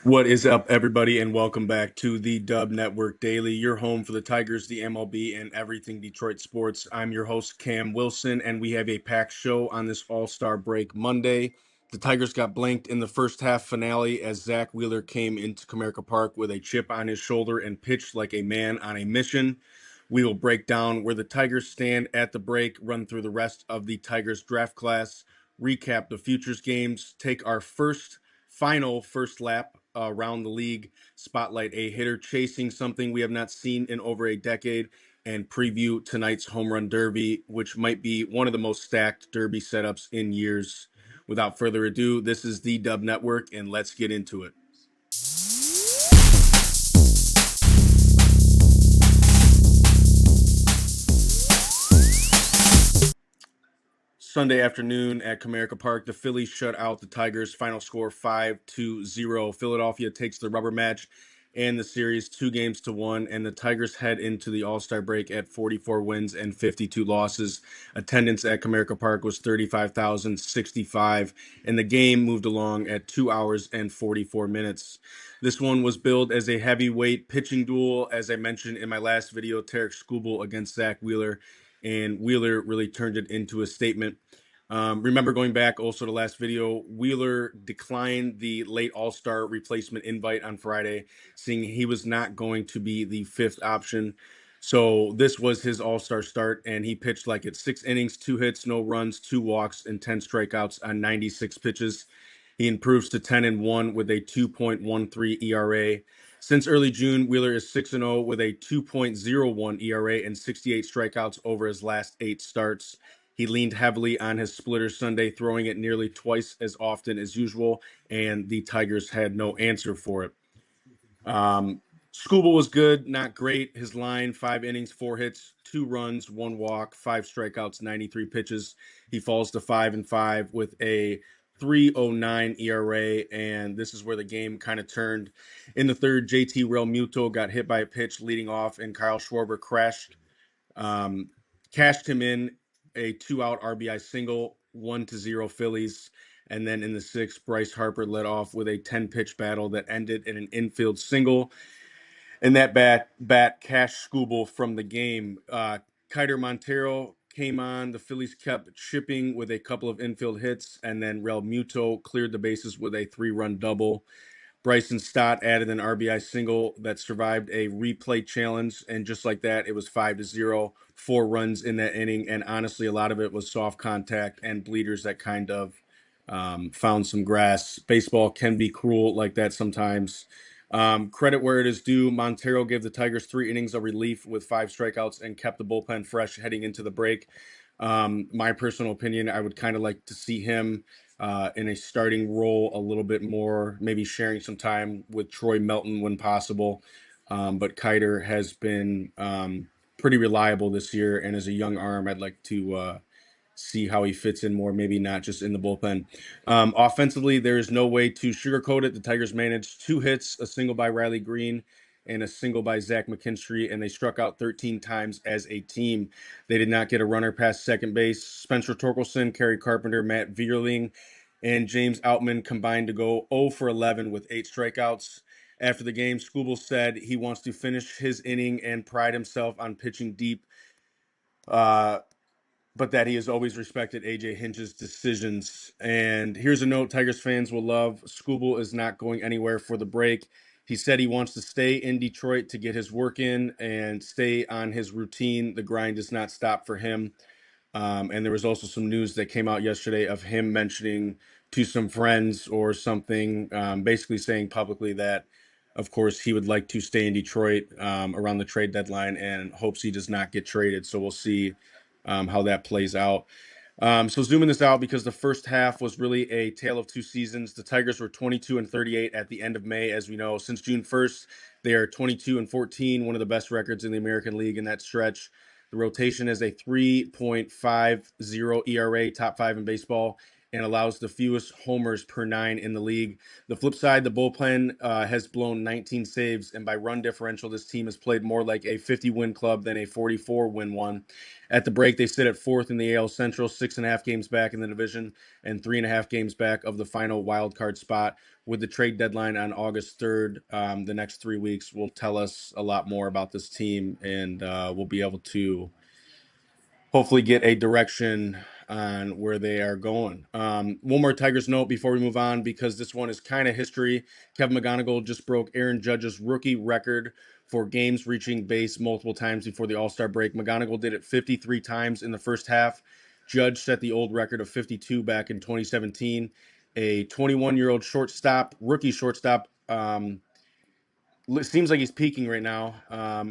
What is up, everybody, and welcome back to the Dub Network Daily, your home for the Tigers, the MLB, and everything Detroit sports. I'm your host, Cam Wilson, and we have a packed show on this All-Star break Monday. The Tigers got blanked in the first half finale as Zach Wheeler came into Comerica Park with a chip on his shoulder and pitched like a man on a mission. We will break down where the Tigers stand at the break, run through the rest of the Tigers draft class, recap the futures games, take our final first lap around the league, spotlight a hitter chasing something we have not seen in over a decade, and preview tonight's home run derby, which might be one of the most stacked derby setups in years. Without further ado, this is the Dub Network, and let's get into it. Sunday afternoon at Comerica Park, the Phillies shut out the Tigers. Final score 5-0. Philadelphia takes the rubber match and the series 2-1, and the Tigers head into the All-Star break at 44 wins and 52 losses. Attendance at Comerica Park was 35,065, and the game moved along at 2 hours and 44 minutes. This one was billed as a heavyweight pitching duel, as I mentioned in my last video, Tarek Skubal against Zach Wheeler, and Wheeler really turned it into a statement. Remember, going back also to last video, Wheeler declined the late All-Star replacement invite on Friday, saying he was not going to be the fifth option. So this was his All-Star start, and he pitched like it: 6 innings, 2 hits, no runs, 2 walks, and 10 strikeouts on 96 pitches. He improves to 10-1 with a 2.13 ERA. Since early June, Wheeler is 6-0 with a 2.01 ERA and 68 strikeouts over his last 8 starts. He leaned heavily on his splitter Sunday, throwing it nearly twice as often as usual, and the Tigers had no answer for it. Skubal was good, not great. His line: 5 innings, 4 hits, 2 runs, 1 walk, 5 strikeouts, 93 pitches. He falls to 5-5 with a 3.09 ERA, and this is where the game kind of turned. In the third, JT Realmuto got hit by a pitch leading off, and Kyle Schwarber cashed him in a 2-out RBI single, 1-0 Phillies. And then in the sixth, Bryce Harper led off with a 10-pitch battle that ended in an infield single. And that bat cashed Skubal from the game. Kiter Montero came on. The Phillies kept chipping with a couple of infield hits, and then Realmuto cleared the bases with a 3-run double. Bryson Stott added an RBI single that survived a replay challenge, and just like that, it was 5-0, 4 runs in that inning, and honestly, a lot of it was soft contact and bleeders that kind of found some grass. Baseball can be cruel like that sometimes. Credit where it is due. Montero gave the Tigers 3 innings of relief with 5 strikeouts and kept the bullpen fresh heading into the break. My personal opinion, I would kind of like to see him in a starting role a little bit more, maybe sharing some time with Troy Melton when possible. But Kiter has been pretty reliable this year, and as a young arm, I'd like to see how he fits in more, maybe not just in the bullpen. Offensively, there is no way to sugarcoat it. The Tigers managed 2 hits, a single by Riley Green and a single by Zach McKinstry, and they struck out 13 times as a team. They did not get a runner past second base. Spencer Torkelson, Kerry Carpenter, Matt Vierling, and James Outman combined to go 0 for 11 with 8 strikeouts. After the game, Skubal said he wants to finish his inning and pride himself on pitching deep, but that he has always respected AJ Hinch's decisions. And here's a note Tigers fans will love: Skubal is not going anywhere for the break. He said he wants to stay in Detroit to get his work in and stay on his routine. The grind does not stop for him. And there was also some news that came out yesterday of him mentioning to some friends or something, basically saying publicly that, of course, he would like to stay in Detroit around the trade deadline and hopes he does not get traded. So we'll see how that plays out. So zooming this out, because the first half was really a tale of 2 seasons. The Tigers were 22-38 at the end of May, as we know. Since June 1st, they are 22-14, one of the best records in the American League in that stretch. The rotation is a 3.50 ERA, top 5 in baseball, and allows the fewest homers per nine in the league. The flip side, the bullpen has blown 19 saves, and by run differential, this team has played more like a 50-win club than a 44-win one. At the break, they sit at fourth in the AL Central, 6.5 games back in the division, and 3.5 games back of the final wild card spot. With the trade deadline on August 3rd, the next 3 weeks will tell us a lot more about this team, and we'll be able to hopefully get a direction on where they are going. One more Tigers note before we move on, because this one is kind of history. Kevin McGonigal just broke Aaron Judge's rookie record for games reaching base multiple times before the All-Star break. McGonigal did it 53 times in the first half. Judge set the old record of 52 back in 2017. A 21-year-old shortstop, rookie shortstop, seems like he's peaking right now,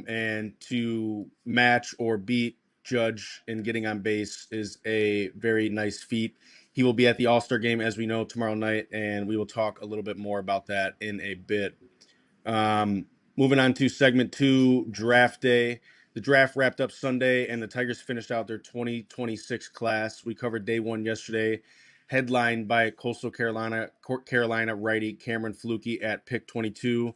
and to match or beat Judge in getting on base is a very nice feat. He will be at the All-Star game, as we know, tomorrow night, and we will talk a little bit more about that in a bit. Moving on to segment 2, draft day. The draft wrapped up Sunday, and the Tigers finished out their 2026 class. We covered day 1 yesterday, headlined by Coastal Carolina righty Cameron Flukie at pick 22.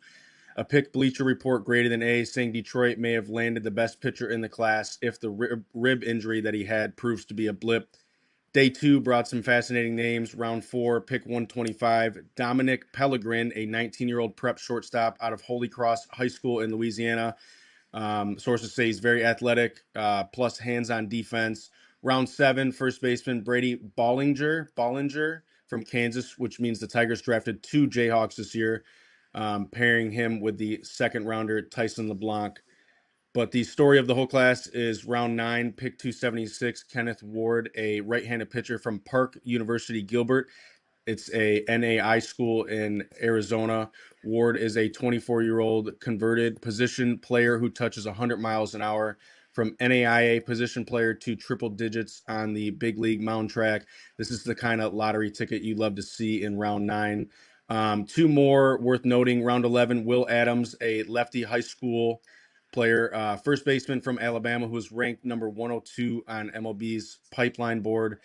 A pick Bleacher Report graded an A, saying Detroit may have landed the best pitcher in the class if the rib injury that he had proves to be a blip. Day 2 brought some fascinating names. Round 4, pick 125, Dominic Pellegrin, a 19-year-old prep shortstop out of Holy Cross High School in Louisiana. Sources say he's very athletic, plus hands-on defense. Round 7, first baseman Brady Bollinger from Kansas, which means the Tigers drafted 2 Jayhawks this year, pairing him with the second rounder Tyson LeBlanc. But the story of the whole class is round 9, pick 276, Kenneth Ward, a right-handed pitcher from Park University Gilbert. It's a NAI school in Arizona. Ward is a 24-year-old converted position player who touches 100 miles an hour. From NAIA position player to triple digits on the big league mound track. This is the kind of lottery ticket you love to see in round 9. 2 more worth noting. Round 11, Will Adams, a lefty high school player, first baseman from Alabama, who was ranked number 102 on MLB's pipeline board.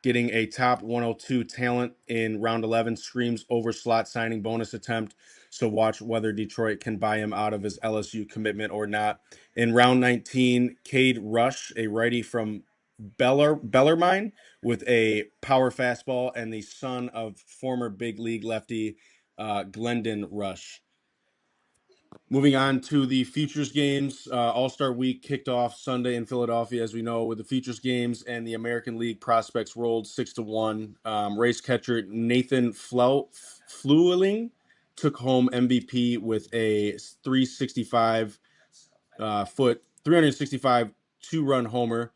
Getting a top 102 talent in round 11 screams over slot signing bonus attempt. So watch whether Detroit can buy him out of his LSU commitment or not. In round 19, Cade Rush, a righty from Bellarmine with a power fastball, and the son of former big league lefty Glendon Rush. Moving on to the Futures games, All-Star Week kicked off Sunday in Philadelphia, as we know, with the Futures games, and the American League prospects rolled 6-1. Race catcher Nathan Flueling took home MVP with a 365 two-run homer.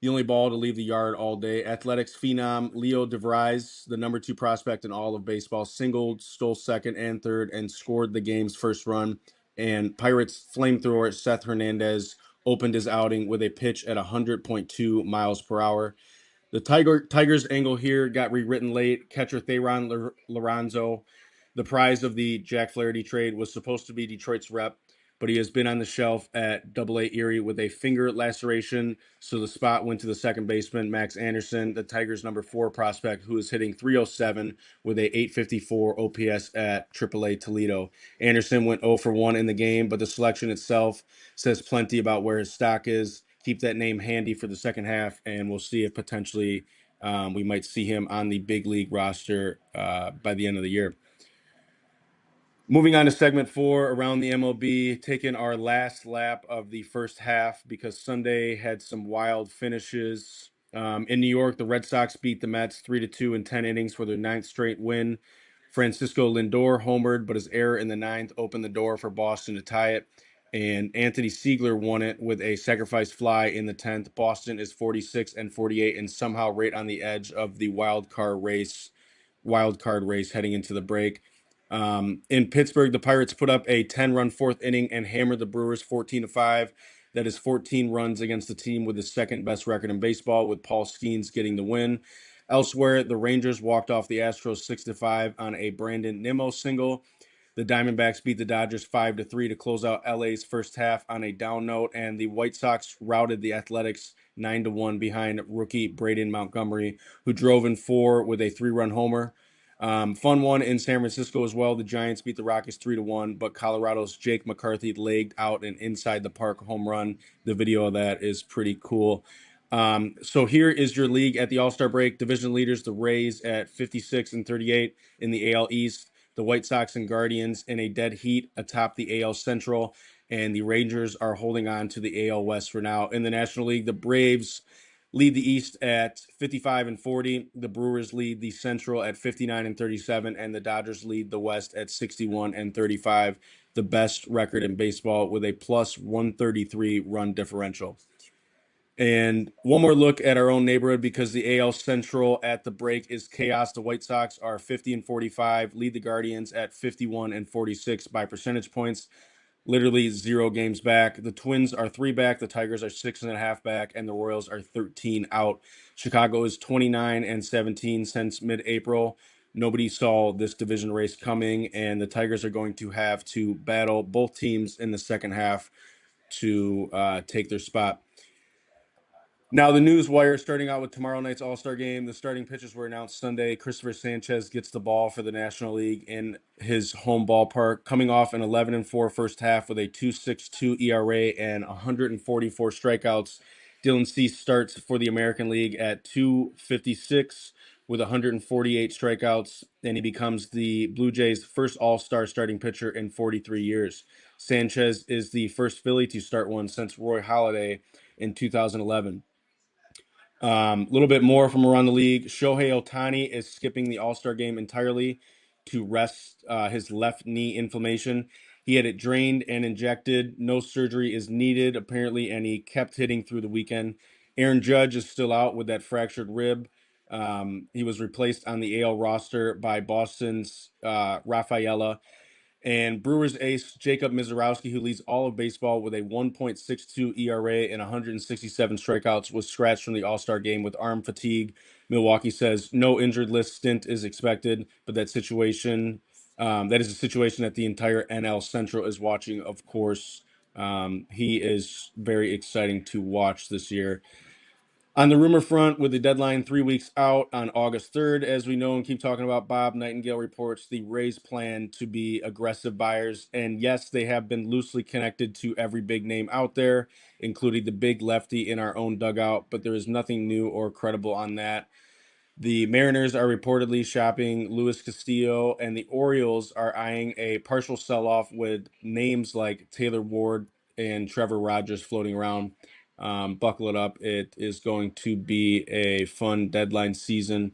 The only ball to leave the yard all day. Athletics phenom Leo DeVries, the number 2 prospect in all of baseball, singled, stole second and third, and scored the game's first run. And Pirates flamethrower Seth Hernandez opened his outing with a pitch at 100.2 miles per hour. The Tigers angle here got rewritten late. Catcher Theron Lorenzo, the prize of the Jack Flaherty trade, was supposed to be Detroit's rep, but he has been on the shelf at Double-A Erie with a finger laceration, so the spot went to the second baseman, Max Anderson, the Tigers' number 4 prospect, who is hitting .307 with a .854 OPS at Triple-A Toledo. Anderson went 0 for 1 in the game, but the selection itself says plenty about where his stock is. Keep that name handy for the second half, and we'll see if potentially we might see him on the big league roster by the end of the year. Moving on to segment 4, around the MLB, taking our last lap of the first half because Sunday had some wild finishes. In New York, the Red Sox beat the Mets 3-2 in 10 innings for their 9th straight win. Francisco Lindor homered, but his error in the 9th opened the door for Boston to tie it. And Anthony Siegler won it with a sacrifice fly in the 10th. Boston is 46-48 and somehow right on the edge of the wild card race heading into the break. In Pittsburgh, the Pirates put up a 10-run 4th inning and hammered the Brewers 14-5. That is 14 runs against the team with the second best record in baseball, with Paul Skeens getting the win. Elsewhere, the Rangers walked off the Astros 6-5 on a Brandon Nimmo single. The Diamondbacks beat the Dodgers 5-3 to close out LA's first half on a down note, and the White Sox routed the Athletics 9-1 behind rookie Braden Montgomery, who drove in 4 with a 3-run homer. Fun one in San Francisco as well. The Giants beat the Rockies 3-1, but Colorado's Jake McCarthy legged out an inside the park home run. The video of that is pretty cool. So here is your league at the All-Star break. Division leaders, the Rays at 56-38 in the AL East. The White Sox and Guardians in a dead heat atop the AL Central, and the Rangers are holding on to the AL West for now. In the National League, the Braves lead the East at 55-40. The Brewers lead the Central at 59-37, and the Dodgers lead the West at 61-35. The best record in baseball with a plus 133 run differential. And one more look at our own neighborhood, because the AL Central at the break is chaos. The White Sox are 50-45, lead the Guardians at 51-46 by percentage points. Literally 0 games back. The Twins are 3 back. The Tigers are 6.5 back, and the Royals are 13 out. Chicago is 29-17 since mid-April. Nobody saw this division race coming, and the Tigers are going to have to battle both teams in the second half to take their spot. Now, the news wire starting out with tomorrow night's All-Star game. The starting pitchers were announced Sunday. Christopher Sanchez gets the ball for the National League in his home ballpark, coming off an 11-4 first half with a 2.62 ERA and 144 strikeouts. Dylan Cease starts for the American League at 2.56 with 148 strikeouts, and he becomes the Blue Jays' first All-Star starting pitcher in 43 years. Sanchez is the first Philly to start one since Roy Halladay in 2011. A little bit more from around the league. Shohei Ohtani is skipping the All-Star game entirely to rest his left knee inflammation. He had it drained and injected. No surgery is needed, apparently, and he kept hitting through the weekend. Aaron Judge is still out with that fractured rib. He was replaced on the AL roster by Boston's Rafaela. And Brewers ace Jacob Mizorowski, who leads all of baseball with a 1.62 ERA and 167 strikeouts, was scratched from the All-Star game with arm fatigue. Milwaukee says no injured list stint is expected, but that is a situation that the entire NL Central is watching, of course. He is very exciting to watch this year. On the rumor front, with the deadline 3 weeks out on August 3rd, as we know and keep talking about, Bob Nightingale reports the Rays plan to be aggressive buyers. And yes, they have been loosely connected to every big name out there, including the big lefty in our own dugout, but there is nothing new or credible on that. The Mariners are reportedly shopping Luis Castillo, and the Orioles are eyeing a partial sell-off with names like Taylor Ward and Trevor Rogers floating around. Buckle it up. It is going to be a fun deadline season.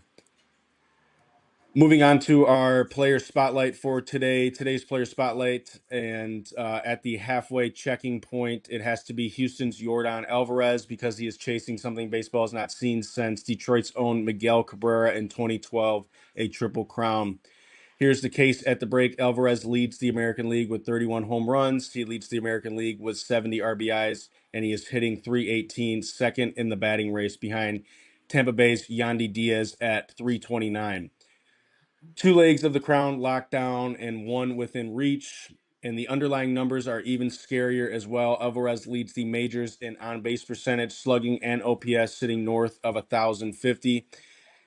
Moving on to our player spotlight for today. Today's player spotlight, and at the halfway checking point, it has to be Houston's Yordan Alvarez, because he is chasing something baseball has not seen since Detroit's own Miguel Cabrera in 2012, a triple crown. Here's the case at the break. Alvarez leads the American League with 31 home runs. He leads the American League with 70 RBIs, and he is hitting .318, second in the batting race behind Tampa Bay's Yandy Diaz at .329. 2 legs of the crown locked down and 1 within reach, and the underlying numbers are even scarier as well. Alvarez leads the majors in on-base percentage, slugging, and OPS, sitting north of 1,050.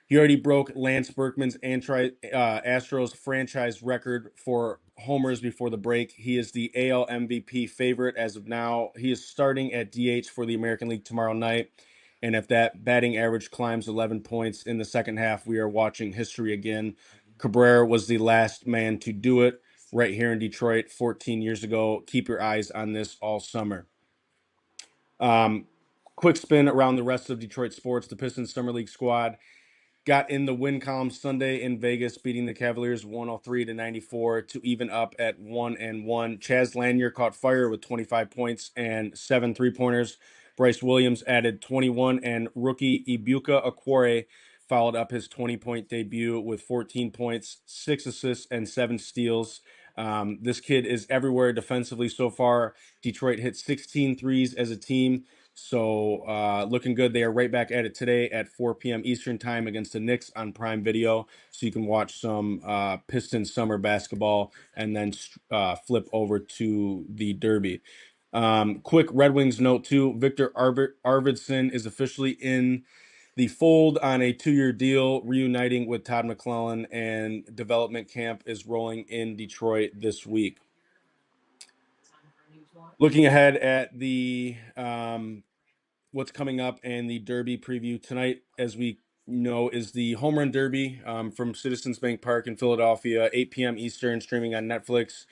He already broke Lance Berkman's Astros franchise record for homers before the break. He is the AL MVP favorite as of now. He is starting at DH for the American League tomorrow night. And if that batting average climbs 11 points in the second half, we are watching history again. Cabrera was the last man to do it right here in Detroit 14 years ago. Keep your eyes on this all summer. Quick spin around the rest of Detroit sports. The Pistons Summer League squad got in the win column Sunday in Vegas, beating the Cavaliers 103-94 to even up at 1-1. Chaz Lanier caught fire with 25 points and 7 3-pointers. Bryce Williams added 21, and rookie Ibuka Aquare followed up his 20-point debut with 14 points, 6 assists, and 7 steals. This kid is everywhere defensively so far. Detroit hit 16 threes as a team, So looking good. They are right back at it today at 4 p.m. Eastern time against the Knicks on Prime Video. So you can watch some Pistons summer basketball and then flip over to the Derby. Quick Red Wings note too. Victor Arvidsson is officially in the fold on a 2-year deal, reuniting with Todd McClellan, and development camp is rolling in Detroit this week. Looking ahead at the what's coming up and the Derby preview tonight, as we know, is the Home Run Derby from Citizens Bank Park in Philadelphia, 8 p.m. Eastern, streaming on Netflix.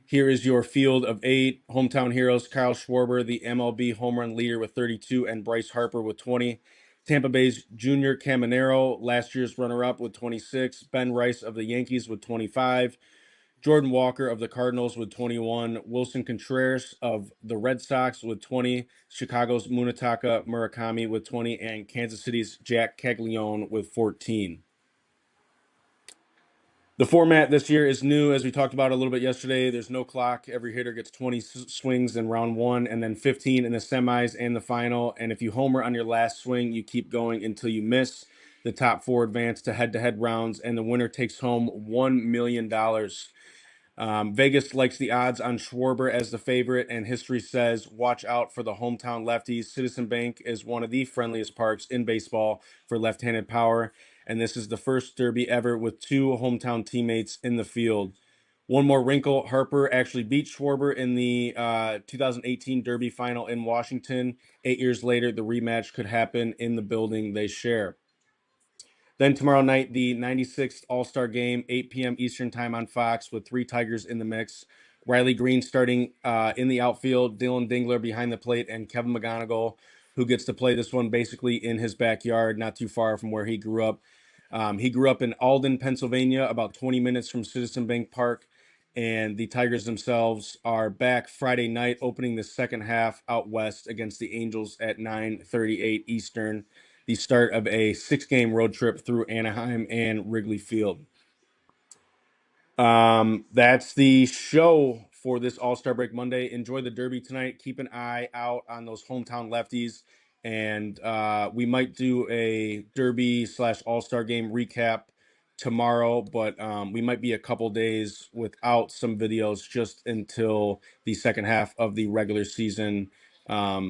Here is your field of 8 hometown heroes: Kyle Schwarber, the MLB home run leader with 32, and Bryce Harper with 20. Tampa Bay's Junior Caminero, last year's runner-up, with 26. Ben Rice of the Yankees with 25. Jordan Walker of the Cardinals with 21. Wilson Contreras of the Red Sox with 20. Chicago's Munetaka Murakami with 20. And Kansas City's Jack Caglione with 14. The format this year is new, as we talked about a little bit yesterday. There's no clock. Every hitter gets 20 swings in round 1, and then 15 in the semis and the final. And if you homer on your last swing, you keep going until you miss. The top 4 advance to head-to-head rounds, and the winner takes home $1 million. Vegas likes the odds on Schwarber as the favorite, and history says watch out for the hometown lefties. Citizen Bank is one of the friendliest parks in baseball for left-handed power, and this is the first Derby ever with 2 hometown teammates in the field. One more wrinkle: Harper actually beat Schwarber in the 2018 Derby final in Washington. 8 years later, the rematch could happen in the building they share. Then tomorrow night, the 96th All-Star Game, 8 p.m. Eastern time on Fox, with 3 Tigers in the mix. Riley Green starting in the outfield, Dylan Dingler behind the plate, and Kevin McGonigal, who gets to play this one basically in his backyard, not too far from where he grew up. He grew up in Alden, Pennsylvania, about 20 minutes from Citizen Bank Park. And the Tigers themselves are back Friday night, opening the second half out west against the Angels at 9:38 Eastern, the start of a 6-game road trip through Anaheim and Wrigley Field. That's the show for this All-Star Break Monday. Enjoy the Derby tonight. Keep an eye out on those hometown lefties. And we might do a Derby / All-Star Game recap tomorrow, but we might be a couple days without some videos just until the second half of the regular season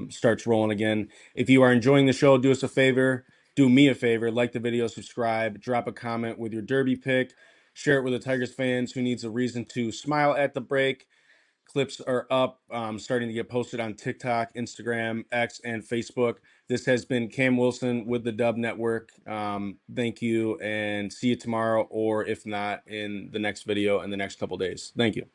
starts rolling again. If you are enjoying the show, do us a favor. Do me a favor. Like the video, subscribe, drop a comment with your Derby pick. Share it with the Tigers fans who needs a reason to smile at the break. Clips are up, starting to get posted on TikTok, Instagram, X, and Facebook. This has been Cam Wilson with the Dub Network. Thank you, and see you tomorrow, or if not, in the next video in the next couple days. Thank you.